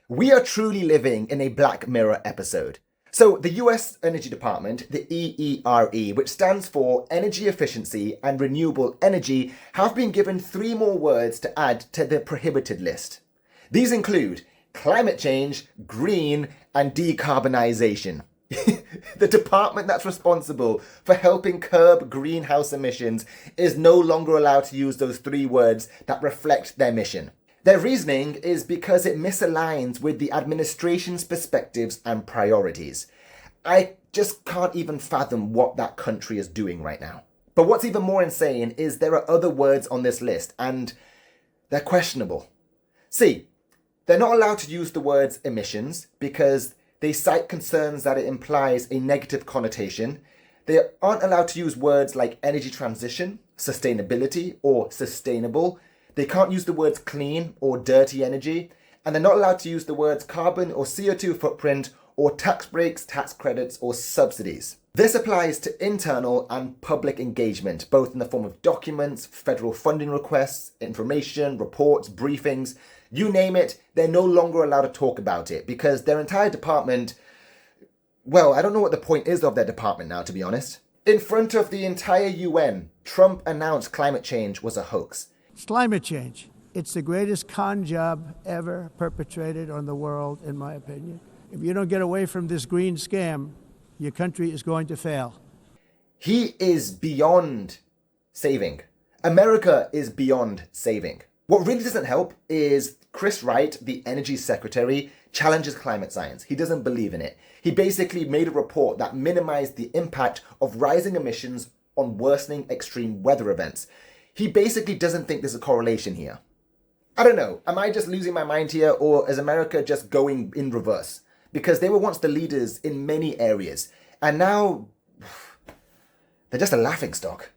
We are truly living in a Black Mirror episode. So, the US Energy Department, the EERE, which stands for Energy Efficiency and Renewable Energy, have been given three more words to add to the prohibited list. These include climate change, green, and decarbonisation. The department that's responsible for helping curb greenhouse emissions is no longer allowed to use those three words that reflect their mission. Their reasoning is because it misaligns with the administration's perspectives and priorities. I just can't even fathom what that country is doing right now. But what's even more insane is there are other words on this list, and they're questionable. See, they're not allowed to use the words emissions because they cite concerns that it implies a negative connotation. They aren't allowed to use words like energy transition, sustainability, or sustainable. They can't use the words clean or dirty energy, and they're not allowed to use the words carbon or CO2 footprint or tax breaks, tax credits, or subsidies. This applies to internal and public engagement, both in the form of documents, federal funding requests, information, reports, briefings, you name it. They're no longer allowed to talk about it because their entire department, well, I don't know what the point is of their department now, to be honest. In front of the entire UN, Trump announced climate change was a hoax. It's climate change. It's the greatest con job ever perpetrated on the world, in my opinion. If you don't get away from this green scam, your country is going to fail. He is beyond saving. America is beyond saving. What really doesn't help is Chris Wright, the energy secretary, challenges climate science. He doesn't believe in it. He basically made a report that minimized the impact of rising emissions on worsening extreme weather events. He basically doesn't think there's a correlation here. I don't know, am I just losing my mind here, or is America just going in reverse? Because they were once the leaders in many areas, and now they're just a laughingstock.